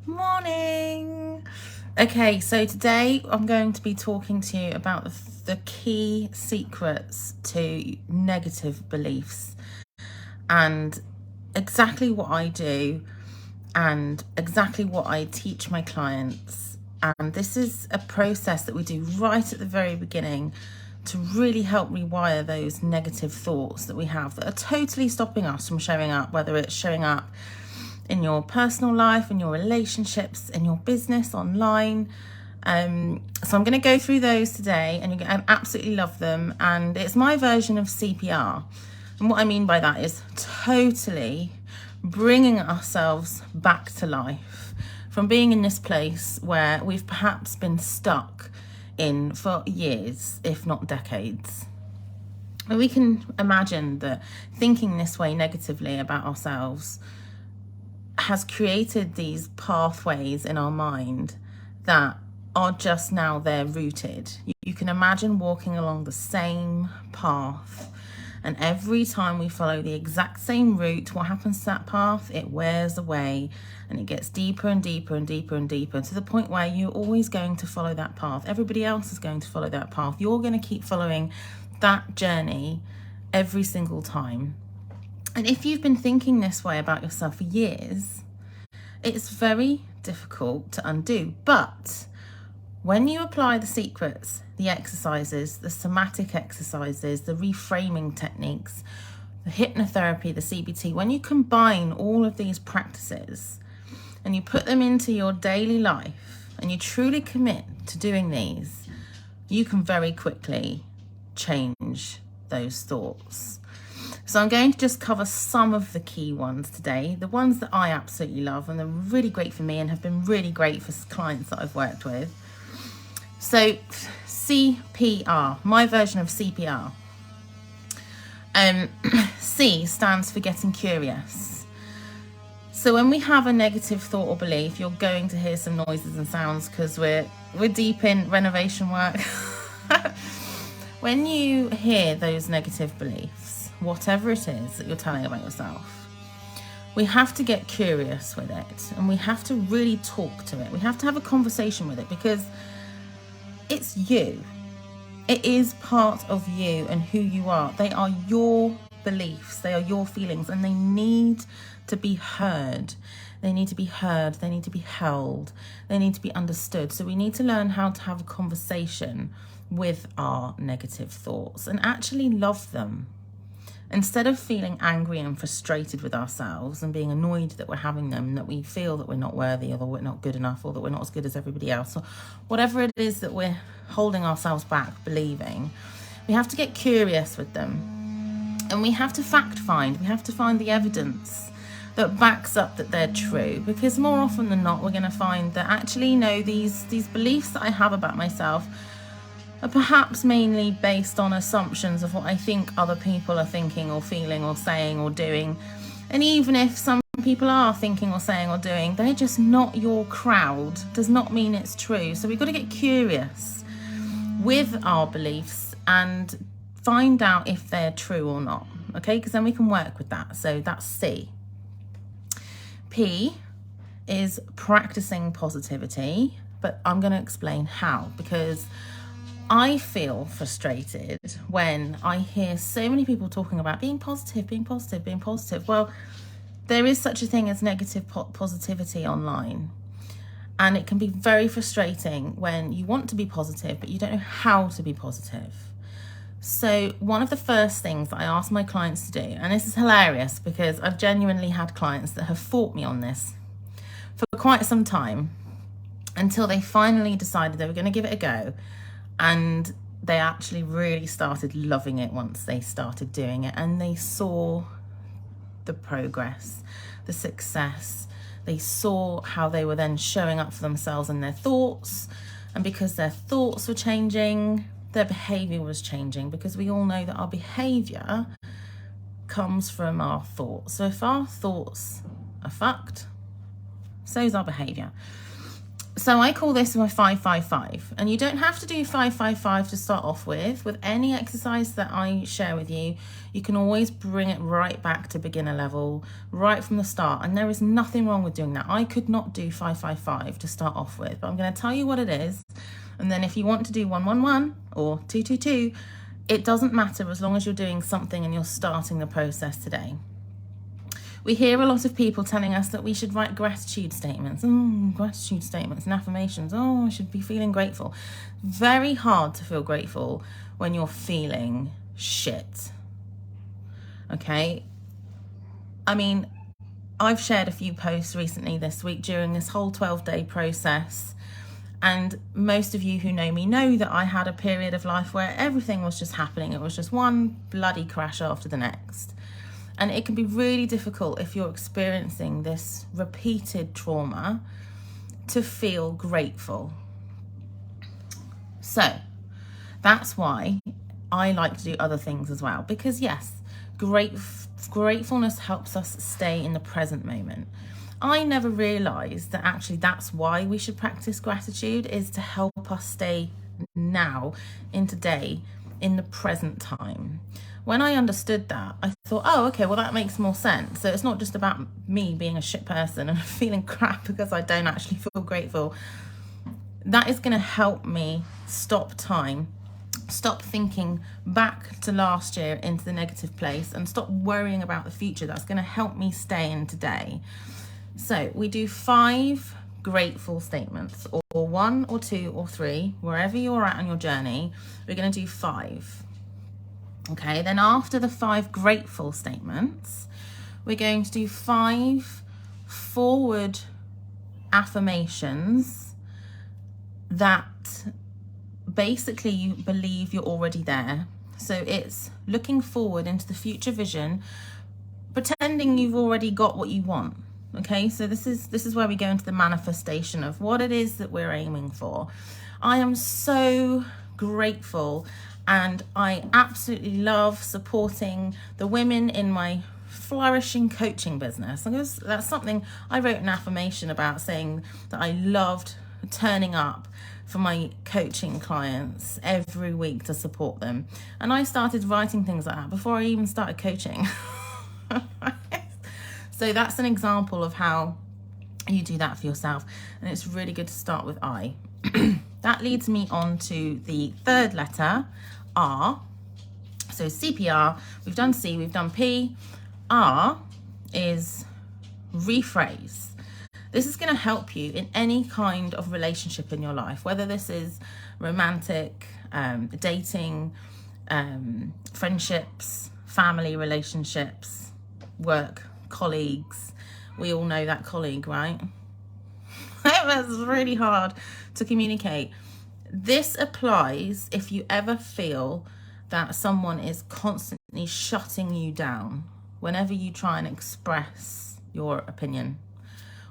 Morning. Okay, so today I'm going to be talking to you about the key secrets to negative beliefs and exactly what I do and exactly what I teach my clients. And this is a process that we do right at the very beginning to really help rewire those negative thoughts that we have that are totally stopping us from showing up, whether it's showing up in your personal life, in your relationships, in your business, online. So I'm going to go through those today, and you're going to absolutely love them. And it's my version of CPR. And what I mean by that is totally bringing ourselves back to life from being in this place where we've perhaps been stuck in for years, if not decades. And we can imagine that thinking this way negatively about ourselves has created these pathways in our mind that are just now there rooted. You can imagine walking along the same path, and every time we follow the exact same route, what happens to that path? It wears away and it gets deeper and deeper and deeper and deeper, to the point where you're always going to follow that path. Everybody else is going to follow that path. You're going to keep following that journey every single time. And if you've been thinking this way about yourself for years, it's very difficult to undo. But when you apply the secrets, the exercises, the somatic exercises, the reframing techniques, the hypnotherapy, the CBT, when you combine all of these practices and you put them into your daily life and you truly commit to doing these, you can very quickly change those thoughts. So I'm going to just cover some of the key ones today, the ones that I absolutely love and they're really great for me and have been really great for clients that I've worked with. So CPR, my version of CPR. C stands for getting curious. So when we have a negative thought or belief, you're going to hear some noises and sounds because we're deep in renovation work. When you hear those negative beliefs, whatever it is that you're telling about yourself, we have to get curious with it and we have to really talk to it. We have to have a conversation with it because it's you. It is part of you and who you are. They are your beliefs, they are your feelings, and they need to be heard. They need to be heard, they need to be held, they need to be understood. So we need to learn how to have a conversation with our negative thoughts and actually love them. Instead of feeling angry and frustrated with ourselves and being annoyed that we're having them, that we feel that we're not worthy or that we're not good enough or that we're not as good as everybody else, or whatever it is that we're holding ourselves back believing, we have to get curious with them. And we have to fact find. We have to find the evidence that backs up that they're true. Because more often than not, we're going to find that actually, no, these beliefs that I have about myself are perhaps mainly based on assumptions of what I think other people are thinking or feeling or saying or doing. And even if some people are thinking or saying or doing, they're just not your crowd, does not mean it's true. So we've got to get curious with our beliefs and find out if they're true or not, okay? Because then we can work with that. So that's C. P is practicing positivity, but I'm going to explain how, because I feel frustrated when I hear so many people talking about being positive, being positive, being positive. Well, there is such a thing as negative positivity online. And it can be very frustrating when you want to be positive, but you don't know how to be positive. So one of the first things that I ask my clients to do, and this is hilarious because I've genuinely had clients that have fought me on this for quite some time until they finally decided they were going to give it a go. And they actually really started loving it once they started doing it, and they saw the progress, the success. They saw how they were then showing up for themselves and their thoughts. And because their thoughts were changing, their behavior was changing, because we all know that our behavior comes from our thoughts. So if our thoughts are fucked, so is our behavior. So I call this my 555, and you don't have to do 555 to start off with. With any exercise that I share with you, you can always bring it right back to beginner level, right from the start. And there is nothing wrong with doing that. I could not do 555 to start off with, but I'm going to tell you what it is. And then if you want to do 111 or 222, it doesn't matter as long as you're doing something and you're starting the process today. We hear a lot of people telling us that we should write gratitude statements. Gratitude statements and affirmations. Oh, I should be feeling grateful. Very hard to feel grateful when you're feeling shit. Okay? I mean, I've shared a few posts recently this week during this whole 12-day process. And most of you who know me know that I had a period of life where everything was just happening. It was just one bloody crash after the next. And it can be really difficult if you're experiencing this repeated trauma to feel grateful. So that's why I like to do other things as well. Because yes, gratefulness helps us stay in the present moment. I never realised that actually that's why we should practice gratitude, is to help us stay now, in today, in the present time. When I understood that, I thought, oh, okay, well, that makes more sense. So it's not just about me being a shit person and feeling crap because I don't actually feel grateful. That is going to help me stop time, stop thinking back to last year into the negative place, and stop worrying about the future. That's going to help me stay in today. So we do 5 grateful statements, or 1 or 2 or 3, wherever you're at on your journey. We're going to do 5. Okay, then after the 5 grateful statements, we're going to do 5 forward affirmations that basically you believe you're already there. So it's looking forward into the future vision, pretending you've already got what you want. Okay, so this is where we go into the manifestation of what it is that we're aiming for. I am so grateful, and I absolutely love supporting the women in my flourishing coaching business. That's something I wrote an affirmation about, saying that I loved turning up for my coaching clients every week to support them. And I started writing things like that before I even started coaching. So that's an example of how you do that for yourself. And it's really good to start with I. That leads me on to the 3rd letter, R. So CPR, we've done C, we've done P. R is rephrase. This is going to help you in any kind of relationship in your life, whether this is romantic, dating, friendships, family relationships, work, colleagues. We all know that colleague, right? That's really hard to communicate. This applies if you ever feel that someone is constantly shutting you down whenever you try and express your opinion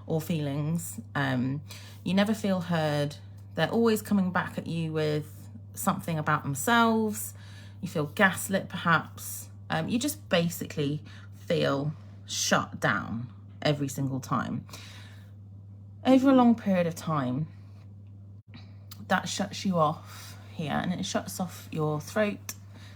or feelings. You never feel heard. They're always coming back at you with something about themselves. You feel gaslit, perhaps. You just basically feel shut down every single time. Over a long period of time, that shuts you off here, and it shuts off your throat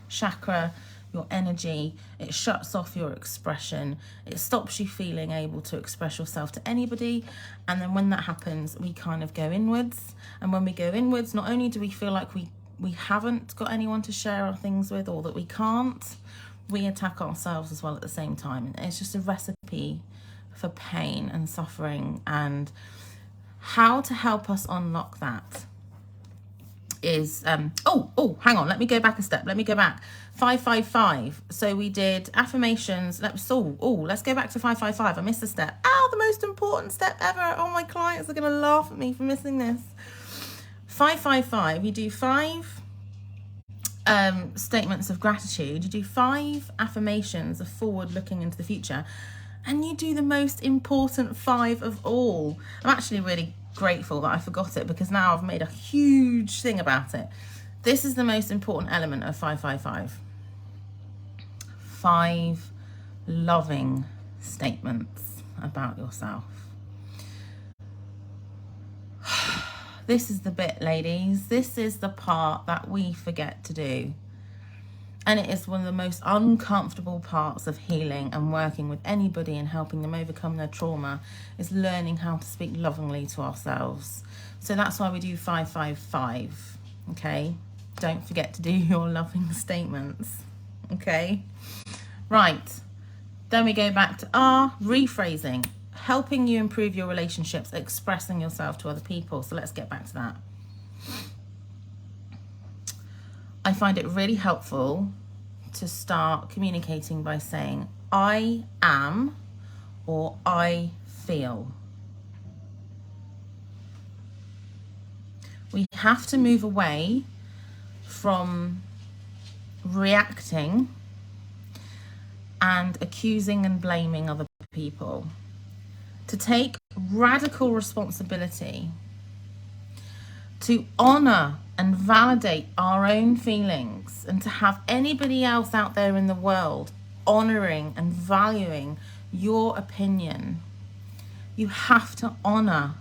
chakra, your energy. It shuts off your expression. It stops you feeling able to express yourself to anybody. And then when that happens, we kind of go inwards. And when we go inwards, not only do we feel like we haven't got anyone to share our things with, or that we can't, we attack ourselves as well at the same time. And it's just a recipe for pain and suffering. And how to help us unlock that is hang on, let me go back a step. 555. So we did affirmations. Let's go back to 555. I missed a step. The most important step ever. Oh, my clients are gonna laugh at me for missing this. 555, you do 5 statements of gratitude, you do 5 affirmations of forward looking into the future, and you do the most important 5 of all. I'm actually really grateful that I forgot it, because now I've made a huge thing about it. This is the most important element of 555. 5 loving statements about yourself. this is the bit, ladies. This is the part that we forget to do. And it is one of the most uncomfortable parts of healing and working with anybody and helping them overcome their trauma, is learning how to speak lovingly to ourselves. So that's why we do 555, okay? Don't forget to do your loving statements, okay? Right, then we go back to R, rephrasing, helping you improve your relationships, expressing yourself to other people. So let's get back to that. I find it really helpful to start communicating by saying, I am, or I feel. We have to move away from reacting and accusing and blaming other people, to take radical responsibility, to honor and validate our own feelings, and to have anybody else out there in the world honoring and valuing your opinion. You have to honor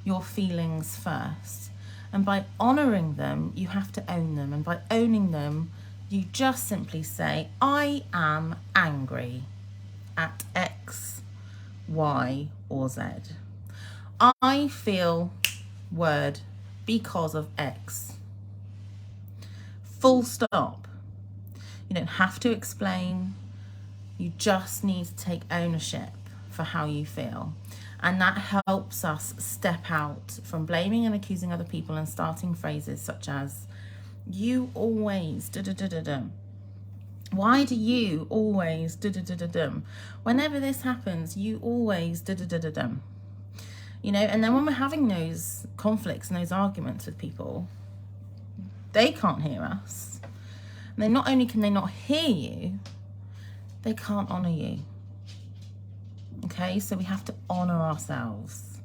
your feelings first. And by honoring them, you have to own them. And by owning them, you just simply say, I am angry at X, Y, or Z. I feel word because of X. Full stop. You don't have to explain. You just need to take ownership for how you feel. And that helps us step out from blaming and accusing other people and starting phrases such as, you always da-da-da-da-dum. Why do you always da-da-da-da-dum? Whenever this happens, you always da-da-da-da-dum. You know, and then when we're having those conflicts and those arguments with people, they can't hear us. And they not only can they not hear you, they can't honor you. Okay, so we have to honor ourselves.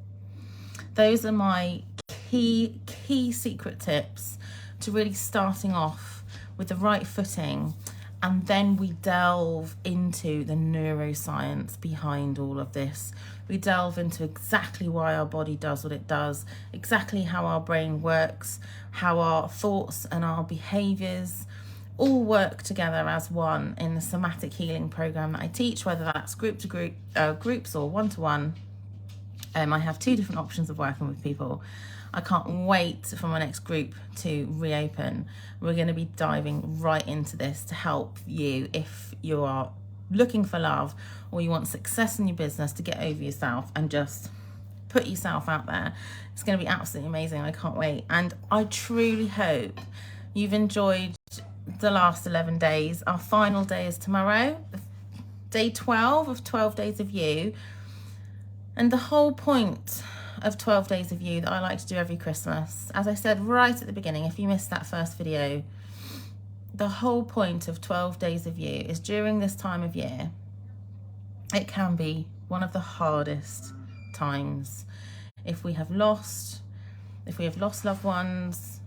Those are my key secret tips to really starting off with the right footing, and then we delve into the neuroscience behind all of this. We delve into exactly why our body does what it does, exactly how our brain works, how our thoughts and our behaviors all work together as one in the somatic healing program that I teach, whether that's group to group, groups or one-to-one. I have 2 different options of working with people. I can't wait for my next group to reopen. We're going to be diving right into this to help you if you are looking for love or you want success in your business, to get over yourself and just put yourself out there. It's going to be absolutely amazing. I can't wait. And I truly hope you've enjoyed the last 11 days. Our final day is tomorrow, day 12 of 12 days of you. And the whole point of 12 days of you that I like to do every Christmas, as I said right at the beginning, if you missed that first video, the whole point of 12 days of you is during this time of year, it can be one of the hardest times. If we have lost loved ones,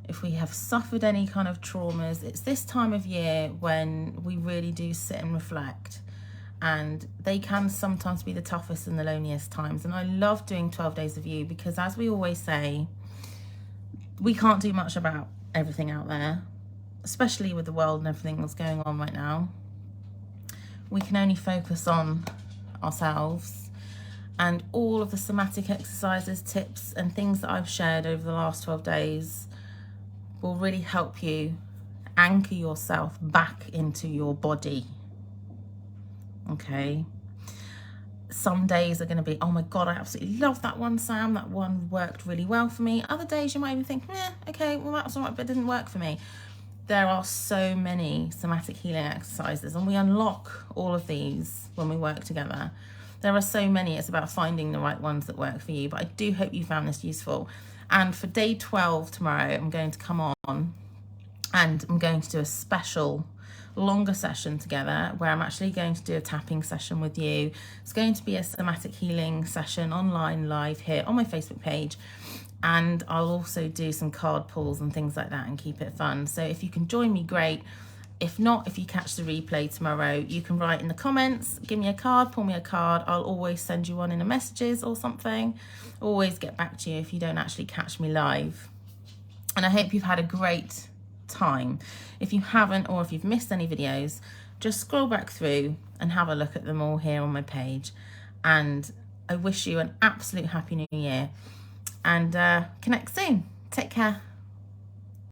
if we have suffered any kind of traumas, it's this time of year when we really do sit and reflect. And they can sometimes be the toughest and the loneliest times. And I love doing 12 days of you because, as we always say, we can't do much about everything out there, especially with the world and everything that's going on right now. We can only focus on ourselves, and all of the somatic exercises, tips and things that I've shared over the last 12 days will really help you anchor yourself back into your body. Okay, some days are going to be, oh my God, I absolutely love that one, Sam. That one worked really well for me. Other days you might even think, okay, well, that's all right, but it didn't work for me. There are so many somatic healing exercises, and we unlock all of these when we work together. There are so many. It's about finding the right ones that work for you. But I do hope you found this useful. And for day 12 tomorrow, I'm going to come on and I'm going to do a special longer session together where I'm actually going to do a tapping session with you. It's going to be a somatic healing session online live here on my Facebook page, and I'll also do some card pulls and things like that and keep it fun. So if you can join me, great. If not, if you catch the replay tomorrow, you can write in the comments, give me a card, pull me a card. I'll always send you one in the messages or something. Always get back to you if you don't actually catch me live. And I hope you've had a great time. If you haven't, or if you've missed any videos, just scroll back through and have a look at them all here on my page. And I wish you an absolute happy new year, and connect soon. Take care.